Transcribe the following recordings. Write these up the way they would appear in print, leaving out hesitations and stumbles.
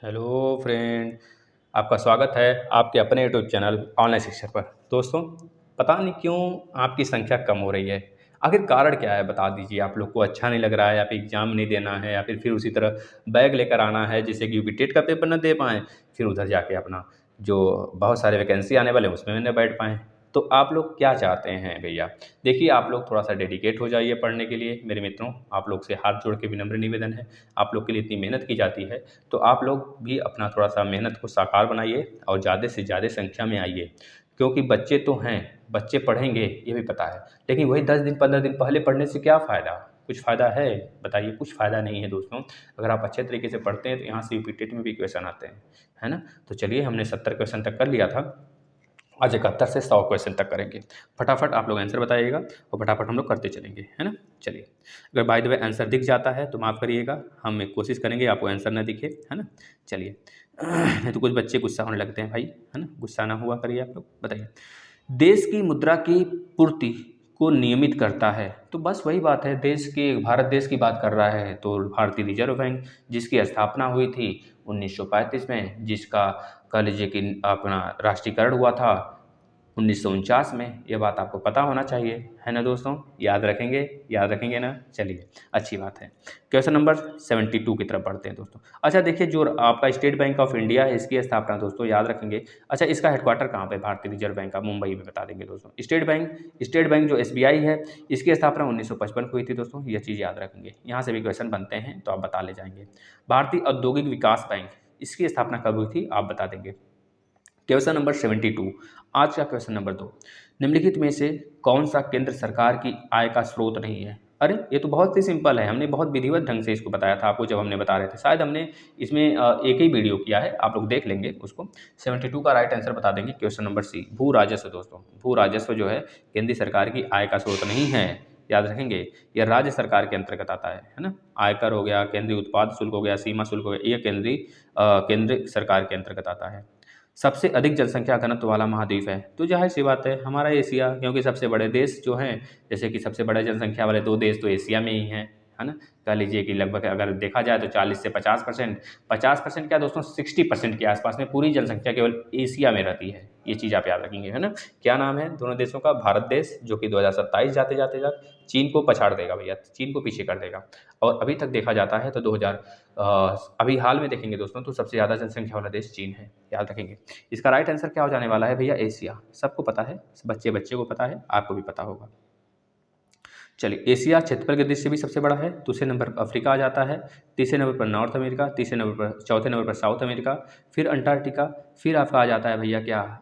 Hello friend, आपका स्वागत है आपके अपने यूट्यूब चैनल ऑनलाइन शिक्षा पर। दोस्तों, पता नहीं क्यों आपकी संख्या कम हो रही है। आखिर कारण क्या है बता दीजिए। आप लोग को अच्छा नहीं लग रहा है या फिर एग्ज़ाम नहीं देना है या फिर उसी तरह बैग लेकर आना है जिससे कि यूपी टेट का पेपर न दे पाएँ, फिर उधर जाके अपना जो बहुत सारे वैकेंसी आने वाले हैं उसमें न बैठ पाएँ। तो आप लोग क्या चाहते हैं भैया? देखिए, आप लोग थोड़ा-सा डेडिकेट हो जाइए पढ़ने के लिए मेरे मित्रों। आप लोग से हाथ जोड़ के विनम्र निवेदन है, आप लोग के लिए इतनी मेहनत की जाती है, तो आप लोग भी अपना थोड़ा-सा मेहनत को साकार बनाइए और ज़्यादा से ज़्यादा संख्या में आइए। क्योंकि बच्चे तो हैं, बच्चे पढ़ेंगे ये भी पता है, लेकिन वही 10 दिन 15 दिन पहले पढ़ने से क्या फ़ायदा? कुछ फ़ायदा है? बताइए, कुछ फ़ायदा नहीं है दोस्तों। अगर आप अच्छे तरीके से पढ़ते हैं तो यहाँ से यूपी टेट में भी क्वेश्चन आते हैं, है ना? तो चलिए, हमने 70 क्वेश्चन तक कर लिया था। आज 71 से 100 क्वेश्चन तक करेंगे। फटाफट आप लोग आंसर बताइएगा और फटाफट हम लोग करते चलेंगे, है ना? चलिए, अगर बाय द वे आंसर दिख जाता है तो माफ़ करिएगा, हम एक कोशिश करेंगे आपको आंसर ना दिखे, है ना? चलिए, नहीं तो कुछ बच्चे गुस्सा होने लगते हैं भाई, है ना? गुस्सा ना हुआ करिए आप लोग। बताइए, देश की मुद्रा की पूर्ति को नियमित करता है। तो बस वही बात है, देश के भारत देश की बात कर रहा है तो भारतीय रिजर्व बैंक, जिसकी स्थापना हुई थी 1935 में, जिसका कह लीजिए कि अपना राष्ट्रीयकरण हुआ था 1949 में। ये बात आपको पता होना चाहिए, है ना दोस्तों? याद रखेंगे ना? चलिए, अच्छी बात है। क्वेश्चन नंबर 72 की तरफ बढ़ते हैं दोस्तों। अच्छा देखिए, जो आपका स्टेट बैंक ऑफ इंडिया है, इसकी स्थापना दोस्तों याद रखेंगे। अच्छा, इसका हेडक्वार्टर कहाँ पे? भारतीय रिजर्व बैंक का मुंबई में, बता देंगे दोस्तों। स्टेट बैंक जो एसबीआई है, इसकी स्थापना 1955 को हुई थी दोस्तों, ये चीज़ याद रखेंगे। यहाँ से भी क्वेश्चन बनते हैं तो आप बता ले जाएंगे। भारतीय औद्योगिक विकास बैंक, इसकी स्थापना कब हुई थी? आप बता देंगे। क्वेश्चन नंबर 72, आज का क्वेश्चन नंबर 2, निम्नलिखित में से कौन सा केंद्र सरकार की आय का स्रोत नहीं है? अरे ये तो बहुत ही सिंपल है, हमने बहुत विधिवत ढंग से इसको बताया था आपको जब हमने बता रहे थे। शायद हमने इसमें एक ही वीडियो किया है, आप लोग देख लेंगे उसको। 72 का राइट आंसर बता देंगे क्वेश्चन नंबर सी, भू राजस्व दोस्तों। भू राजस्व जो है केंद्रीय सरकार की आय का स्रोत नहीं है, याद रखेंगे। यह राज्य सरकार के अंतर्गत आता है ना? आयकर हो गया, केंद्रीय उत्पाद शुल्क हो गया, सीमा शुल्क हो गया, ये केंद्रीय सरकार के अंतर्गत आता है। सबसे अधिक जनसंख्या घनत्व वाला महाद्वीप है, तो जाहिर सी बात है हमारा एशिया, क्योंकि सबसे बड़े देश जो हैं, जैसे कि सबसे बड़े जनसंख्या वाले 2 देश तो एशिया में ही हैं, है ना? कह लीजिए कि लगभग अगर देखा जाए तो 40 से 50%, 50% क्या दोस्तों, 60% के आसपास में पूरी जनसंख्या केवल एशिया में रहती है। ये चीज़ आप याद रखेंगे, है ना? क्या नाम है दोनों देशों का? भारत देश, जो कि 2027 जाते चीन को पछाड़ देगा भैया, चीन को पीछे कर देगा। और अभी तक देखा जाता है तो 2000 अभी हाल में देखेंगे दोस्तों तो सबसे ज़्यादा जनसंख्या वाला देश चीन है, याद रखेंगे। इसका राइट आंसर क्या हो जाने वाला है भैया? एशिया। सबको पता है, बच्चे बच्चे को पता है, आपको भी पता होगा। चलिए, एशिया क्षेत्रफल की दृष्टि से भी सबसे बड़ा है। दूसरे नंबर पर अफ्रीका आ जाता है, तीसरे नंबर पर नॉर्थ अमेरिका, चौथे नंबर पर साउथ अमेरिका, फिर अंटार्कटिका, फिर आपका आ जाता है भैया क्या?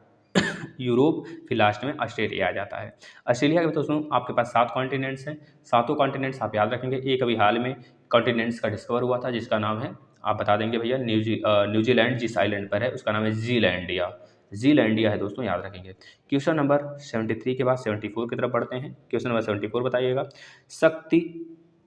यूरोप, फिर लास्ट में ऑस्ट्रेलिया आ जाता है। ऑस्ट्रेलिया के दोस्तों आपके पास 7 कॉन्टिनेंट्स हैं, सातों कॉन्टिनेंट्स आप याद रखेंगे। एक अभी हाल में कॉन्टिनेंट्स का डिस्कवर हुआ था जिसका नाम है, आप बता देंगे भैया, न्यूजीलैंड। जिस आइलैंड पर है उसका नाम है ज़ीलैंडिया। ज़ीलैंडिया है दोस्तों, याद रखेंगे। क्वेश्चन नंबर 73 के बाद 74 की तरफ बढ़ते हैं। क्वेश्चन नंबर 74 बताइएगा। शक्ति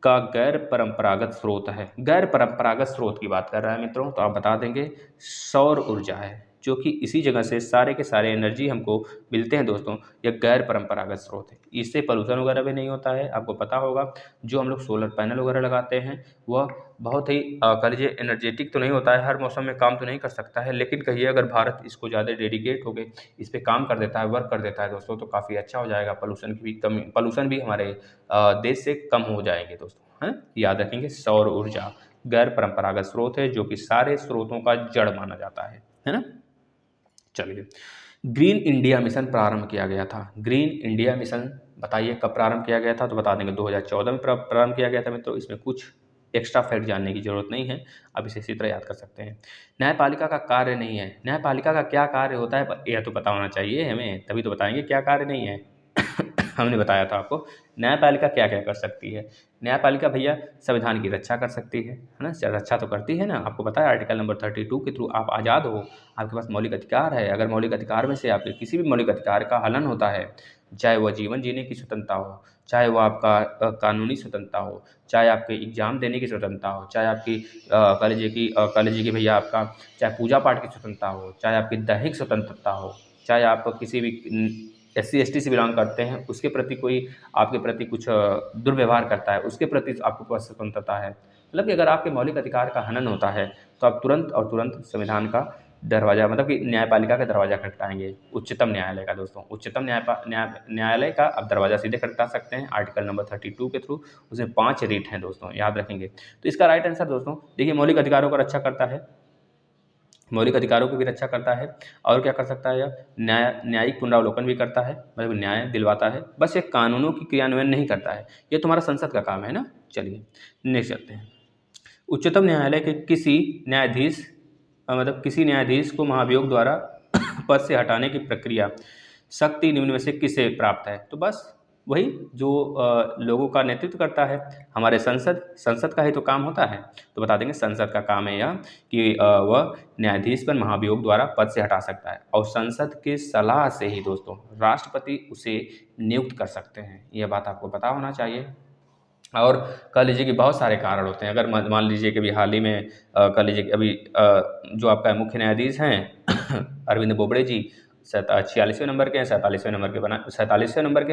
का गैर परंपरागत स्रोत है। गैर परंपरागत स्रोत की बात कर रहा है मित्रों, तो आप बता देंगे सौर ऊर्जा है, जो कि इसी जगह से सारे के सारे एनर्जी हमको मिलते हैं दोस्तों। यह गैर परंपरागत स्रोत है, इससे पोल्यूशन वगैरह भी नहीं होता है, आपको पता होगा। जो हम लोग सोलर पैनल वगैरह लगाते हैं वह बहुत ही कह लीजिए एनर्जेटिक तो नहीं होता है, हर मौसम में काम तो नहीं कर सकता है, लेकिन कहिए अगर भारत इसको ज़्यादा डेडिकेट हो गए, इस पे काम कर देता है, वर्क कर देता है दोस्तों, तो काफ़ी अच्छा हो जाएगा। पोल्यूशन भी हमारे देश से कम हो जाएंगे दोस्तों, हैं? याद रखेंगे, सौर ऊर्जा गैर परंपरागत स्रोत है, जो कि सारे स्रोतों का जड़ माना जाता है ना? चलिए, ग्रीन इंडिया मिशन प्रारंभ किया गया था। ग्रीन इंडिया मिशन बताइए कब प्रारंभ किया गया था? तो बता देंगे 2014 में प्रारंभ किया गया था मित्रों। इसमें कुछ एक्स्ट्रा फैक्ट जानने की जरूरत नहीं है, आप इसे इसी तरह याद कर सकते हैं। न्यायपालिका का कार्य नहीं है। न्यायपालिका का क्या कार्य होता है यह तो पता होना चाहिए हमें, तभी तो बताएंगे क्या कार्य नहीं है। हमने बताया था आपको न्यायपालिका क्या क्या कर सकती है। न्यायपालिका भैया संविधान की रक्षा कर सकती है ना? रक्षा तो करती है ना, आपको पता है आर्टिकल नंबर 32 के थ्रू आप आज़ाद हो, आपके पास मौलिक अधिकार है। अगर मौलिक अधिकार में से आपके किसी भी मौलिक अधिकार का हनन होता है, चाहे वह जीवन जीने की स्वतंत्रता हो, चाहे वह आपका कानूनी स्वतंत्रता हो, चाहे आपके एग्जाम देने की स्वतंत्रता हो, चाहे आपकी कह लीजिए कि भैया आपका चाहे पूजा पाठ की स्वतंत्रता हो, चाहे आपकी दैहिक स्वतंत्रता हो, चाहे आप किसी भी SC ST से बिलोंग करते हैं, उसके प्रति कोई आपके प्रति कुछ दुर्व्यवहार करता है, उसके प्रति आपके पास स्वतंत्रता है, मतलब कि अगर आपके मौलिक अधिकार का हनन होता है तो आप तुरंत और तुरंत संविधान का दरवाज़ा, मतलब कि न्यायपालिका का दरवाज़ा खटखटाएंगे, उच्चतम न्यायालय का। दोस्तों उच्चतम न्यायालय का आप दरवाज़ा सीधे खटखटा सकते हैं आर्टिकल नंबर 32 के थ्रू। उसमें 5 रीट हैं दोस्तों, याद रखेंगे। तो इसका राइट आंसर दोस्तों देखिए, मौलिक अधिकारों को रक्षा करता है, मौलिक अधिकारों की भी रक्षा करता है, और क्या कर सकता है यह, न्यायिक पुनरावलोकन भी करता है, मतलब न्याय दिलवाता है। बस ये कानूनों की क्रियान्वयन नहीं करता है, ये तुम्हारा संसद का काम है ना। चलिए नेक्स्ट चलते हैं। उच्चतम न्यायालय के किसी न्यायाधीश मतलब किसी न्यायाधीश को महाभियोग द्वारा पद से हटाने की प्रक्रिया शक्ति निम्न में से किसे प्राप्त है? तो बस वही जो लोगों का नेतृत्व करता है, हमारे संसद का ही तो काम होता है। तो बता देंगे संसद का काम है यह कि वह न्यायाधीश पर महाभियोग द्वारा पद से हटा सकता है, और संसद के सलाह से ही दोस्तों राष्ट्रपति उसे नियुक्त कर सकते हैं। यह बात आपको पता होना चाहिए। और कह लीजिए कि बहुत सारे कारण होते हैं। अगर मान लीजिए कि अभी हाल ही में कह लीजिए कि अभी जो आपका मुख्य न्यायाधीश हैं अरविंद बोबड़े जी 46वें नंबर के हैं, 47वें नंबर के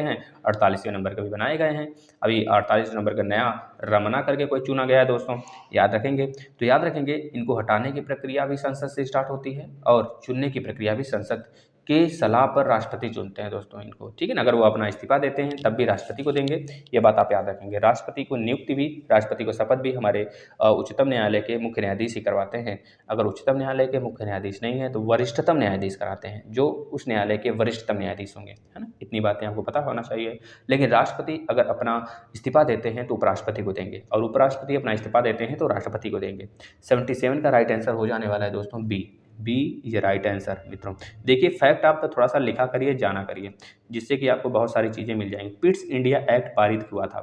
हैं, 48वें नंबर के भी बनाए गए हैं। अभी 48 नंबर का नया रमना करके कोई चुना गया है दोस्तों, याद रखेंगे। तो याद रखेंगे, इनको हटाने की प्रक्रिया भी संसद से स्टार्ट होती है, और चुनने की प्रक्रिया भी संसद के सलाह पर राष्ट्रपति चुनते हैं दोस्तों इनको, ठीक है ना। अगर वो अपना इस्तीफा देते हैं तब भी राष्ट्रपति को देंगे, ये बात आप याद रखेंगे। राष्ट्रपति को नियुक्ति भी, राष्ट्रपति को शपथ भी हमारे उच्चतम न्यायालय के मुख्य न्यायाधीश ही करवाते हैं। अगर उच्चतम न्यायालय के मुख्य न्यायाधीश नहीं है तो वरिष्ठतम न्यायाधीश कराते हैं, जो उस न्यायालय के वरिष्ठतम न्यायाधीश होंगे, है ना। इतनी बातें आपको पता होना चाहिए। लेकिन राष्ट्रपति अगर अपना इस्तीफा देते हैं तो उपराष्ट्रपति को देंगे, और उपराष्ट्रपति अपना इस्तीफा देते हैं तो राष्ट्रपति को देंगे। 77 का राइट आंसर हो जाने वाला है दोस्तों बी ये राइट आंसर मित्रों। देखिए फैक्ट आप तो थोड़ा सा लिखा करिए, जाना करिए, जिससे कि आपको बहुत सारी चीज़ें मिल जाएंगी। पिट्स इंडिया एक्ट पारित हुआ था।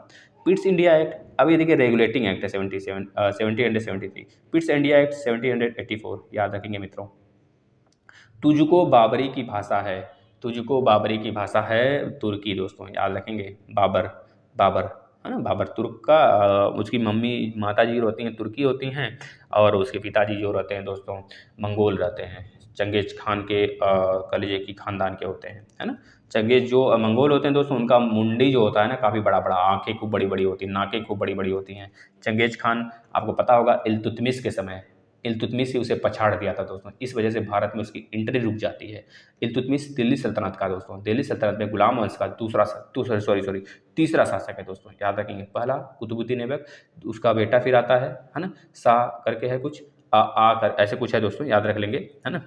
पिट्स इंडिया एक्ट, अब ये देखिए रेगुलेटिंग एक्ट है 70/73। पिट्स इंडिया एक्ट 1784, याद रखेंगे मित्रों। तुझको बाबरी की भाषा है, तुझको बाबरी की भाषा है तुर्की दोस्तों, याद रखेंगे। बाबर है ना, बाबर तुर्क का, उसकी माता जी होती हैं तुर्की होती हैं, और उसके पिताजी जो रहते हैं दोस्तों मंगोल रहते हैं, चंगेज खान के कलीजे की खानदान के होते हैं, है ना। चंगेज जो मंगोल होते हैं दोस्तों, उनका मुंडी जो होता है ना काफ़ी बड़ा बड़ा, आंखें खूब बड़ी बड़ी होती हैं, नाकें खूब बड़ी बड़ी होती हैं। चंगेज खान आपको पता होगा इल्तुतमिश के समय, इल्तुतमिश ही उसे पछाड़ दिया था दोस्तों, इस वजह से भारत में उसकी एंट्री रुक जाती है। इल्तुतमिश दिल्ली सल्तनत का दोस्तों, दिल्ली सल्तनत में गुलाम वंश का तीसरा शासक है दोस्तों, याद रखेंगे। पहला कुतुबुद्दीन ऐबक, उसका बेटा फिर आता है ना, शाह करके है कुछ, आ कर ऐसे कुछ है दोस्तों, याद रख लेंगे, है ना।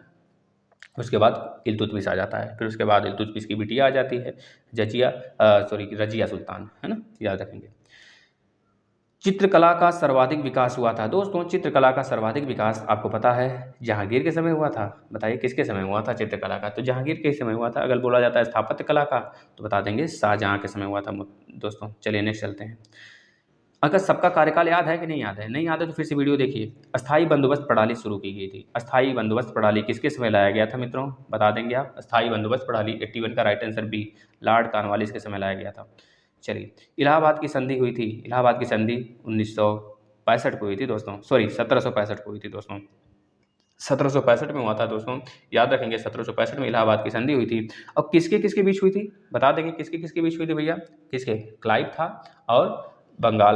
उसके बाद इल्तुतमिश आ जाता है, फिर उसके बाद इल्तुतमिश की बिटिया आ जाती है रजिया सुल्तान, है ना, याद रखेंगे। चित्रकला का सर्वाधिक विकास हुआ था दोस्तों, चित्रकला का सर्वाधिक विकास आपको पता है जहांगीर के समय हुआ था। बताइए किसके समय हुआ था चित्रकला का? तो जहांगीर के समय हुआ था। अगर बोला जाता है स्थापत्य कला का तो बता देंगे शाहजहां के समय हुआ था दोस्तों। चलिए नेक्स्ट चलते हैं। अगर सबका कार्यकाल याद है कि नहीं याद है? नहीं याद है तो फिर से वीडियो देखिए। अस्थाई बंदोबस्त प्रणाली शुरू की गई थी। अस्थाई बंदोबस्त प्रणाली किसके समय लाया गया था मित्रों? बता देंगे आप। अस्थाई बंदोबस्त प्रणाली 81 का right answer B, Lord Cornwallis के समय लाया गया था। चलिए, इलाहाबाद की संधि हुई थी। इलाहाबाद की संधि 1965 को हुई थी दोस्तों, 1765 को हुई थी दोस्तों। 1765 में हुआ था दोस्तों, याद रखेंगे। 1765 में इलाहाबाद की संधि हुई थी। और किसके किसके बीच हुई थी? बता देंगे किसके किसके बीच हुई थी भैया? किसके? क्लाइव था, और बंगाल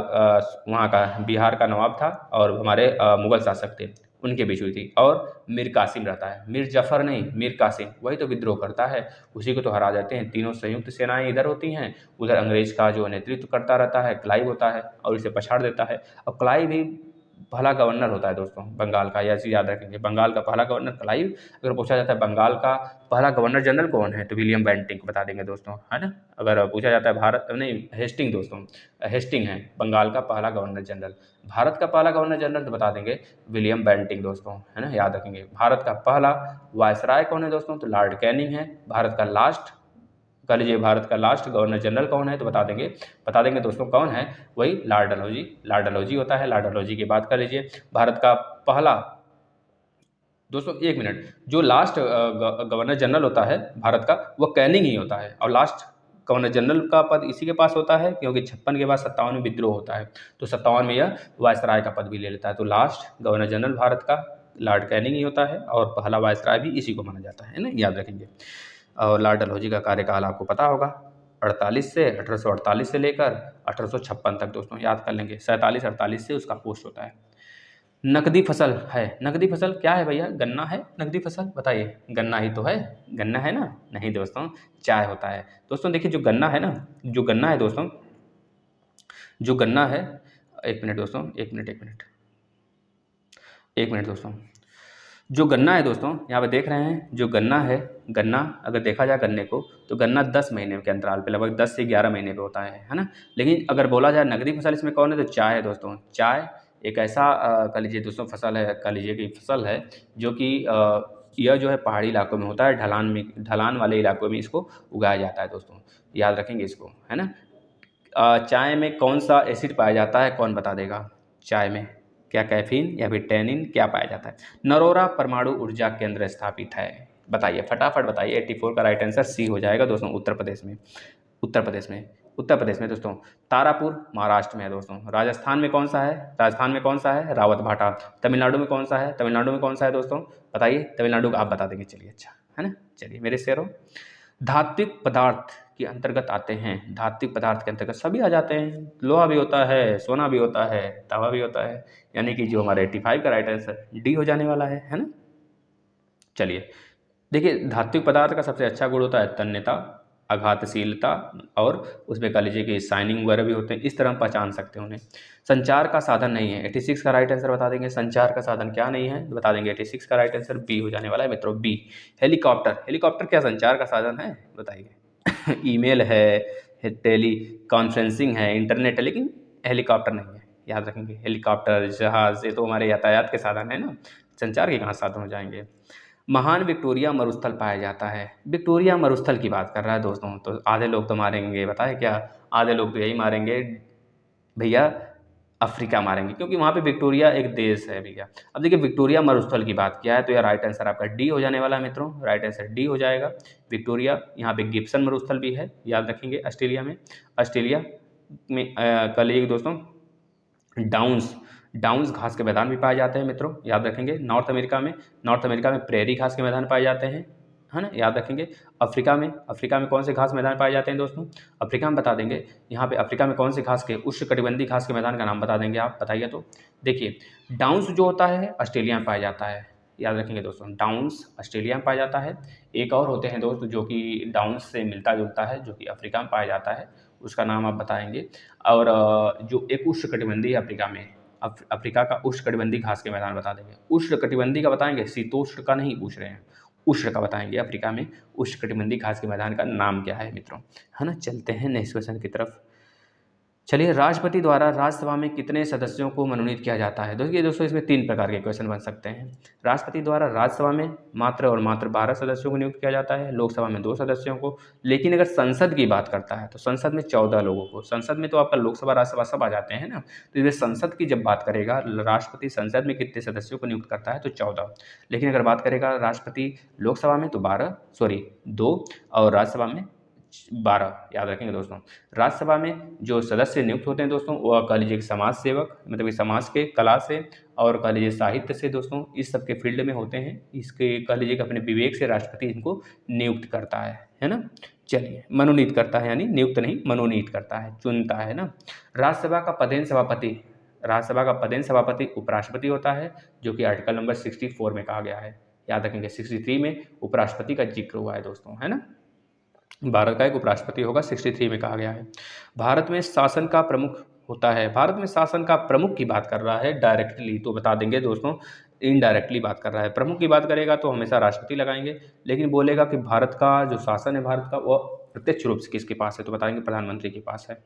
वहाँ का बिहार का नवाब था, और हमारे मुगल शासक थे, उनके बीच हुई थी। और मीर कासिम रहता है, मीर जफर नहीं, मीर कासिम, वही तो विद्रोह करता है, उसी को तो हरा जाते हैं। तीनों संयुक्त सेनाएं इधर होती हैं, उधर अंग्रेज का जो नेतृत्व करता रहता है क्लाइव होता है, और इसे पछाड़ देता है। और क्लाइव ही पहला गवर्नर होता है दोस्तों बंगाल का, यह चीज़ याद रखेंगे। बंगाल का पहला गवर्नर क्लाइव। अगर पूछा जाता है बंगाल का पहला गवर्नर जनरल कौन है, तो विलियम बेंटिंक बता देंगे दोस्तों, है ना। अगर पूछा जाता है भारत नहीं, हेस्टिंग दोस्तों, हेस्टिंग है बंगाल का पहला गवर्नर जनरल। भारत का पहला गवर्नर जनरल तो बता देंगे विलियम बेंटिंक दोस्तों, है ना, याद रखेंगे। भारत का पहला वायसराय कौन है दोस्तों? तो लॉर्ड कैनिंग है। भारत का लास्ट, कह लीजिए भारत का लास्ट गवर्नर जनरल कौन है, तो बता देंगे दोस्तों कौन है? वही लॉर्ड डलहौजी, लॉर्ड डलहौजी होता है। लॉर्ड डलहौजी की बात कर लीजिए। भारत का पहला दोस्तों, एक मिनट, जो लास्ट गवर्नर जनरल होता है भारत का, वो कैनिंग ही होता है। और लास्ट गवर्नर जनरल का पद इसी के पास होता है, क्योंकि 56 के बाद 57 में विद्रोह होता है, तो 57 में यह वायसराय का पद भी ले लेता है। तो लास्ट गवर्नर जनरल भारत का लॉर्ड कैनिंग ही होता है, और पहला वायसराय भी इसी को माना जाता है ना, याद रखेंगे। और लॉर्ड डलहौजी का कार्यकाल आपको पता होगा 1848 से लेकर 1856 तक दोस्तों, याद कर लेंगे। 47-48 से उसका पोस्ट होता है। नकदी फसल है, नकदी फसल क्या है भैया? गन्ना है नकदी फसल? बताइए, गन्ना ही तो है, गन्ना है ना? नहीं दोस्तों, चाय होता है। दोस्तों देखिए, जो गन्ना है ना, जो गन्ना है दोस्तों, जो गन्ना है, एक मिनट दोस्तों, एक मिनट दोस्तों, जो गन्ना है दोस्तों, यहाँ पे देख रहे हैं, जो गन्ना है, गन्ना अगर देखा जाए गन्ने को, तो गन्ना 10 महीने के अंतराल पे, लगभग 10 से 11 महीने पे होता है ना। लेकिन अगर बोला जाए नकदी फसल इसमें कौन है, तो चाय है दोस्तों। चाय एक ऐसा कह लीजिए दोस्तों फसल है, कह लीजिए कि फसल है, जो कि यह जो है पहाड़ी इलाकों में होता है, ढलान वाले इलाकों में इसको उगाया जाता है दोस्तों, याद रखेंगे इसको, है ना। चाय में कौन सा एसिड पाया जाता है, कौन बता देगा? चाय में क्या कैफीन या फिर टैनिन क्या पाया जाता है? नरोरा परमाणु ऊर्जा केंद्र स्थापित है, बताइए, फटाफट बताइए। 84 का राइट आंसर सी हो जाएगा दोस्तों, उत्तर प्रदेश में, उत्तर प्रदेश में दोस्तों। तारापुर महाराष्ट्र में है दोस्तों। राजस्थान में कौन सा है? राजस्थान में कौन सा है? रावत भाटा। तमिलनाडु में कौन सा है? तमिलनाडु में कौन सा है दोस्तों? बताइए, तमिलनाडु का आप बता देंगे, चलिए, अच्छा है ना। चलिए मेरे शेरों, धात्विक पदार्थ के अंतर्गत आते हैं, धात्विक पदार्थ के अंतर्गत सभी आ जाते हैं। लोहा भी होता है, सोना भी होता है, तांबा भी होता है, यानी कि जो हमारे 85 का राइट आंसर डी हो जाने वाला है ना। चलिए देखिए, धात्विक पदार्थ का सबसे अच्छा गुण होता है तन्यता, आघातशीलता, और उसमें कह लीजिए कि शाइनिंग वगैरह भी होते हैं, इस तरह हम पहचान सकते हैं उन्हें। संचार का साधन नहीं है, 86 का राइट आंसर बता देंगे। संचार का साधन क्या नहीं है, बता देंगे। 86 का राइट आंसर बी हो जाने वाला है मित्रों, बी। हेलीकॉप्टर, हेलीकॉप्टर क्या संचार का साधन है, बताइए। ईमेल है, टेली कॉन्फ्रेंसिंग है, इंटरनेट है, लेकिन हेलीकॉप्टर नहीं है, याद रखेंगे। हेलीकॉप्टर, जहाज, ये तो हमारे यातायात के साधन है ना, संचार के कहाँ साधन हो जाएंगे। महान विक्टोरिया मरुस्थल पाया जाता है, विक्टोरिया मरुस्थल की बात कर रहा है दोस्तों, तो आधे लोग तो मारेंगे, बताए क्या, आधे लोग तो यही मारेंगे भैया, अफ्रीका मारेंगे, क्योंकि वहाँ पे विक्टोरिया एक देश है भैया। अब देखिए, विक्टोरिया मरुस्थल की बात किया है, तो यह राइट आंसर आपका डी हो जाने वाला है मित्रों, राइट आंसर डी हो जाएगा। विक्टोरिया, यहाँ पे गिब्सन मरुस्थल भी है, याद रखेंगे, ऑस्ट्रेलिया में। ऑस्ट्रेलिया में कह लीजिए दोस्तों, डाउन्स घास के मैदान भी पाए जाते हैं मित्रों, याद रखेंगे। नॉर्थ अमेरिका में प्रेरी घास के मैदान पाए जाते हैं, है ना, याद रखेंगे। अफ्रीका में कौन से घास मैदान पाए जाते हैं दोस्तों? अफ्रीका में बता देंगे। यहाँ पे अफ्रीका में कौन से घास के, उष्णकटिबंधीय घास के मैदान का नाम बता देंगे आप, बताइए तो। देखिए, डाउन्स जो होता है ऑस्ट्रेलिया में पाया जाता है, याद रखेंगे दोस्तों, डाउन्स ऑस्ट्रेलिया में पाया जाता है। एक और होते हैं दोस्त जो कि डाउन्स से मिलता जुलता है, जो कि अफ्रीका में पाया जाता है, उसका नाम आप बताएंगे। और जो एक उष्णकटिबंधीय अफ्रीका में, अफ्रीका का उष्णकटिबंधीय घास के मैदान बता देंगे। उष्णकटिबंधीय का बताएंगे, शीतोष्ण का नहीं पूछ रहे हैं, उष्ण का बताएंगे। अफ्रीका में उष्णकटिबंधीय घास के मैदान का नाम क्या है मित्रों, है ना। चलते हैं नेक्स्ट क्वेश्चन की तरफ। चलिए, राष्ट्रपति द्वारा राज्यसभा में कितने सदस्यों को मनोनीत किया जाता है? दोस्तों इसमें 3 प्रकार के क्वेश्चन बन सकते हैं। राष्ट्रपति द्वारा राज्यसभा में मात्र और मात्र 12 सदस्यों को नियुक्त किया जाता है, लोकसभा में 2 सदस्यों को। लेकिन अगर संसद की बात करता है तो संसद में 14 लोगों को। संसद में तो आपका लोकसभा राज्यसभा सब आ जाते हैं ना, तो इसमें संसद की जब बात करेगा, राष्ट्रपति संसद में कितने सदस्यों को नियुक्त करता है, तो 14। लेकिन अगर बात करेगा राष्ट्रपति लोकसभा में, तो 2, और राज्यसभा में 12, याद रखेंगे दोस्तों। राज्यसभा में जो सदस्य नियुक्त होते हैं दोस्तों, वो कह लीजिए समाज सेवक, मतलब कि समाज के, कला से, और कह लीजिए साहित्य से दोस्तों, इस सब के फील्ड में होते हैं। इसके कह लीजिए कि अपने विवेक से राष्ट्रपति इनको नियुक्त करता है ना। चलिए, मनोनीत करता है, यानी नियुक्त नहीं, मनोनीत करता है, चुनता है ना। राज्यसभा का पदेन सभापति उपराष्ट्रपति होता है, जो कि आर्टिकल नंबर 64 में कहा गया है, याद रखेंगे। 63 में उपराष्ट्रपति का जिक्र हुआ है दोस्तों, है ना। भारत का एक उपराष्ट्रपति होगा, 63 में कहा गया है। भारत में शासन का प्रमुख होता है, भारत में शासन का प्रमुख की बात कर रहा है डायरेक्टली, तो बता देंगे दोस्तों, इनडायरेक्टली बात कर रहा है। प्रमुख की बात करेगा तो हमेशा राष्ट्रपति लगाएंगे, लेकिन बोलेगा कि भारत का जो शासन है भारत का, वो प्रत्यक्ष रूप से किसके पास है, तो बताएंगे प्रधानमंत्री के पास है।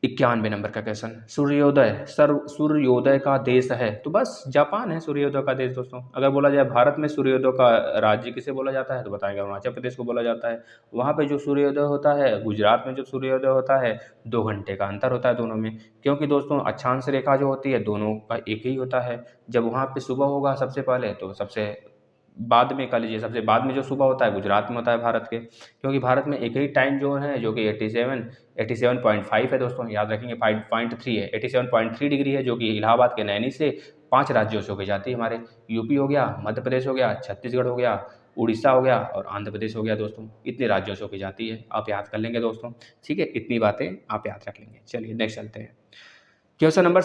91 नंबर का क्वेश्चन, सूर्योदय का देश है, तो बस जापान है सूर्योदय का देश दोस्तों। अगर बोला जाए भारत में सूर्योदय का राज्य किसे बोला जाता है, तो बताएंगे अरुणाचल प्रदेश को बोला जाता है। वहाँ पे जो सूर्योदय होता है, गुजरात में जो सूर्योदय होता है, 2 घंटे का अंतर होता है दोनों में, क्योंकि दोस्तों अक्षांश रेखा जो होती है दोनों का एक ही होता है। जब वहाँ पे सुबह होगा सबसे पहले, तो सबसे बाद में कह लीजिए, सबसे बाद में जो सुबह होता है गुजरात में होता है भारत के, क्योंकि भारत में एक ही टाइम जोन है, जो कि 87.5 है दोस्तों, याद रखेंगे। 5.3 है, 87.3 डिग्री है, जो कि इलाहाबाद के नैनी से 5 राज्यों से होकर जाती है। हमारे यूपी हो गया, मध्य प्रदेश हो गया, छत्तीसगढ़ हो गया, उड़ीसा हो गया और आंध्र प्रदेश हो गया दोस्तों। इतने राज्यों से होकर जाती है, आप याद कर लेंगे दोस्तों, ठीक है, इतनी बातें आप याद रख लेंगे। चलिए नेक्स्ट चलते हैं। क्वेश्चन नंबर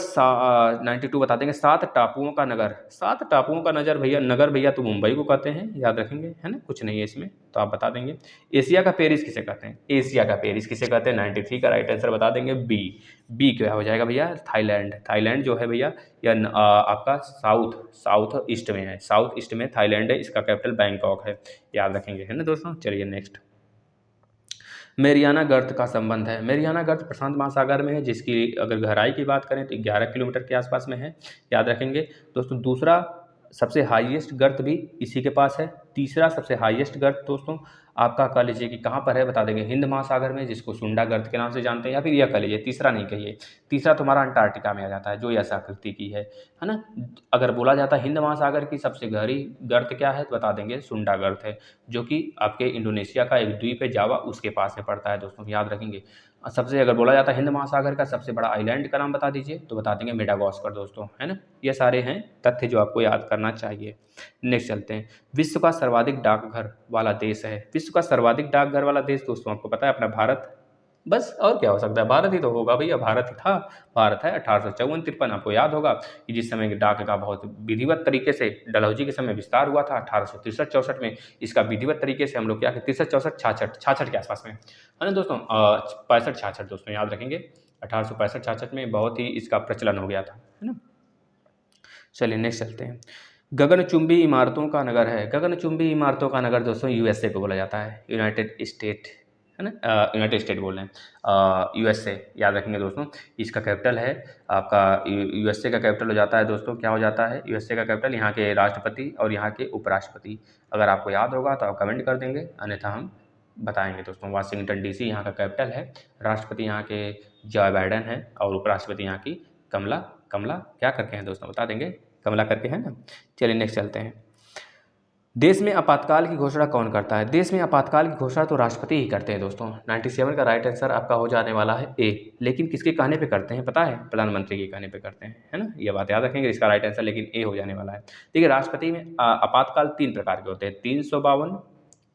92 बता देंगे, 7 टापुओं का नगर। 7 टापुओं का नगर भैया तो मुंबई को कहते हैं, याद रखेंगे, है ना, कुछ नहीं है इसमें, तो आप बता देंगे। एशिया का पेरिस किसे कहते हैं? एशिया का पेरिस किसे कहते हैं? 93 का राइट आंसर बता देंगे बी। बी क्या हो जाएगा भैया? थाईलैंड। थाईलैंड जो है भैया यह आपका साउथ ईस्ट में है, साउथ ईस्ट में थाईलैंड है, इसका कैपिटल बैंकॉक है, याद रखेंगे, है ना दोस्तों। चलिए नेक्स्ट। मेरियाना गर्त का संबंध है। मेरियाना गर्त प्रशांत महासागर में है, जिसकी अगर गहराई की बात करें तो 11 किलोमीटर के आसपास में है, याद रखेंगे दोस्तों। दूसरा सबसे हाईएस्ट गर्त भी इसी के पास है। तीसरा सबसे हाईएस्ट गर्त दोस्तों आपका कह लीजिए कि कहाँ पर है, बता देंगे हिंद महासागर में, जिसको सुंडा गर्त के नाम से जानते हैं, या फिर यह कह लीजिए, तीसरा नहीं कहिए, तीसरा तुम्हारा अंटार्कटिका में आ जाता है, जो ऐसा आकृति की है ना। अगर बोला जाता है हिंद महासागर की सबसे गहरी गर्त क्या है, तो बता देंगे सुंडा गर्त है, जो कि आपके इंडोनेशिया का एक द्वीप है जावा, उसके पास में पड़ता है दोस्तों, याद रखेंगे। सबसे अगर बोला जाता है हिंद महासागर का सबसे बड़ा आइलैंड का नाम बता दीजिए, तो बता देंगे मेडागास्कर दोस्तों, है ना। ये सारे हैं तथ्य जो आपको याद करना चाहिए। नेक्स्ट चलते हैं। विश्व का सर्वाधिक डाकघर वाला देश है। विश्व का सर्वाधिक डाकघर वाला देश दोस्तों आपको पता है अपना भारत, बस और क्या हो सकता है, भारत ही तो होगा भैया, भारत ही था, भारत है। 1854-53 आपको याद होगा कि जिस समय डाक का बहुत विधिवत तरीके से डलहौजी के समय विस्तार हुआ था। 1863-64 में इसका विधिवत तरीके से हम लोग क्या 63-64-66 के आसपास में, है ना दोस्तों, 65-66 दोस्तों, याद रखेंगे। 1865-66 में बहुत ही इसका प्रचलन हो गया था, है ना। चलिए नेक्स्ट चलते हैं। गगनचुंबी इमारतों का नगर है। गगनचुंबी इमारतों का नगर दोस्तों यूएसए को बोला जाता है, यूनाइटेड स्टेट, है ना, यूनाइटेड स्टेट बोल रहे हैं, यूएसए, याद रखेंगे दोस्तों। इसका कैपिटल है आपका, यूएसए का कैपिटल हो जाता है दोस्तों, क्या हो जाता है यूएसए का कैपिटल, यहाँ के राष्ट्रपति और यहाँ के उपराष्ट्रपति। अगर आपको याद होगा तो आप कमेंट कर देंगे, अन्यथा हम बताएंगे दोस्तों। वाशिंगटन डीसी यहाँ का कैपिटल है, राष्ट्रपति यहाँ के जो बाइडेन है, और उपराष्ट्रपति यहाँ की कमला कमला क्या करके हैं दोस्तों, बता देंगे, कमला करके है ना। चलिए नेक्स्ट चलते हैं। देश में आपातकाल की घोषणा कौन करता है? देश में आपातकाल की घोषणा तो राष्ट्रपति ही करते हैं दोस्तों। 97 का राइट आंसर आपका हो जाने वाला है ए। लेकिन किसके कहने पे करते हैं पता है? प्रधानमंत्री के कहने पे करते हैं, है ना, ये बात याद रखेंगे। इसका राइट आंसर लेकिन ए हो जाने वाला है। देखिए राष्ट्रपति में आपातकाल 3 प्रकार के होते हैं। 352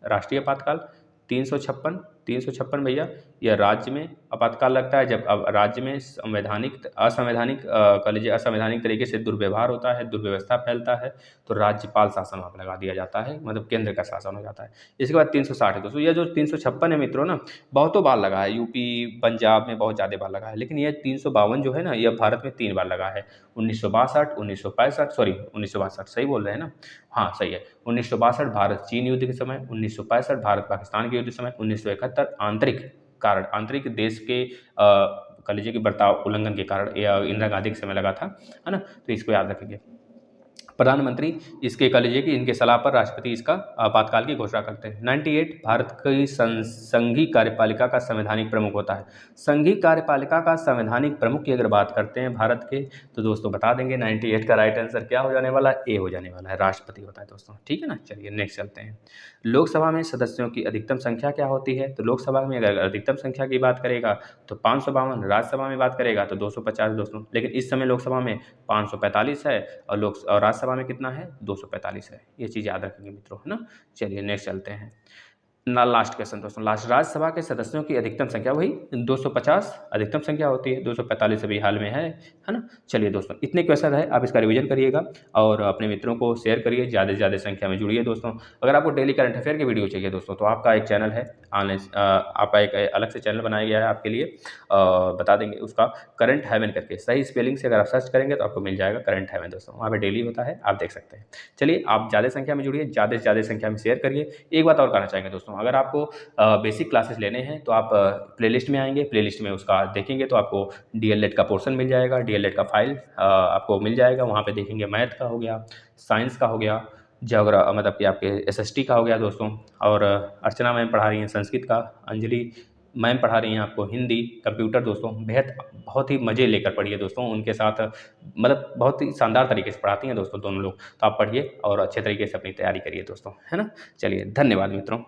राष्ट्रीय आपातकाल, 356 भैया यह राज्य में आपातकाल लगता है जब अब राज्य में असंवैधानिक कह लीजिए असंवैधानिक तरीके से दुर्व्यवहार होता है, दुर्व्यवस्था फैलता है, तो राज्यपाल शासन वहाँ पर लगा दिया जाता है, मतलब केंद्र का शासन हो जाता है। इसके बाद 360 है दोस्तों, यह जो 356 है मित्रों ना, बहुतों बार लगा है, यूपी पंजाब में बहुत ज़्यादा बार लगा है, लेकिन यह 352 जो है ना, यह भारत में 3 बार लगा है। 1962, 1965, सॉरी 1962 सही बोल रहे हैं ना, हाँ सही है। 1962 भारत चीन युद्ध के समय, 1965 भारत पाकिस्तान के युद्ध के समय, 1971 आंतरिक देश के कह लीजिए कि बर्ताव उल्लंघन के कारण इंदिरा गांधी के समय लगा था, है ना, तो इसको याद रखेंगे। प्रधानमंत्री इसके कह लीजिए कि इनके सलाह पर राष्ट्रपति इसका आपातकाल की घोषणा करते हैं। 98 भारत की संघीय कार्यपालिका का संवैधानिक प्रमुख होता है। संघीय कार्यपालिका का संवैधानिक प्रमुख की अगर बात करते हैं भारत के, तो दोस्तों बता देंगे 98 का राइट आंसर क्या हो जाने वाला है? ए हो जाने वाला है, राष्ट्रपति होता है दोस्तों, ठीक है ना। चलिए नेक्स्ट चलते हैं। लोकसभा में सदस्यों की अधिकतम संख्या क्या होती है? तो लोकसभा में अगर अधिकतम संख्या की बात करेगा तो 552, राज्यसभा में बात करेगा तो 250 दोस्तों, लेकिन इस समय लोकसभा में 545 है और राज्यसभा में कितना है? 245 है। ये चीज़ याद रखेंगे मित्रों, है ना। चलिए नेक्स्ट चलते हैं। लास्ट क्वेश्चन दोस्तों, लास्ट, राज्यसभा के सदस्यों की अधिकतम संख्या वही 250 अधिकतम संख्या होती है, 245 अभी हाल में है ना। चलिए दोस्तों इतने क्वेश्चन है, आप इसका रिवीजन करिएगा और अपने मित्रों को शेयर करिए, ज़्यादा से ज़्यादा संख्या में जुड़िए दोस्तों। अगर आपको डेली करंट अफेयर की वीडियो चाहिए दोस्तों, तो आपका एक चैनल है ऑनलाइन, आपका एक अलग से चैनल बनाया गया है आपके लिए, बता देंगे उसका, करंट हेवन करके, सही स्पेलिंग से अगर आप सर्च करेंगे तो आपको मिल जाएगा करंट हेवन दोस्तों, वहाँ पर डेली होता है, आप देख सकते हैं। चलिए आप ज़्यादा संख्या में जुड़िए, ज़्यादा से ज़्यादा संख्या में शेयर करिए। एक बात और कहना चाहेंगे दोस्तों, अगर आपको बेसिक क्लासेस लेने हैं तो आप प्लेलिस्ट में आएंगे, प्लेलिस्ट में उसका देखेंगे तो आपको डीएलएड का पोर्शन मिल जाएगा, डीएलएड का फाइल आपको मिल जाएगा, वहाँ पे देखेंगे मैथ का हो गया, साइंस का हो गया, मतलब कि आपके एसएसटी का हो गया दोस्तों, और अर्चना मैम पढ़ा रही हैं संस्कृत का, अंजलि मैम पढ़ा रही हैं आपको हिंदी, कंप्यूटर दोस्तों, बहुत ही मज़े लेकर पढ़िए दोस्तों उनके साथ, मतलब बहुत ही शानदार तरीके से पढ़ाती हैं दोस्तों दोनों लोग, तो आप पढ़िए और अच्छे तरीके से अपनी तैयारी करिए दोस्तों, है ना। चलिए धन्यवाद मित्रों।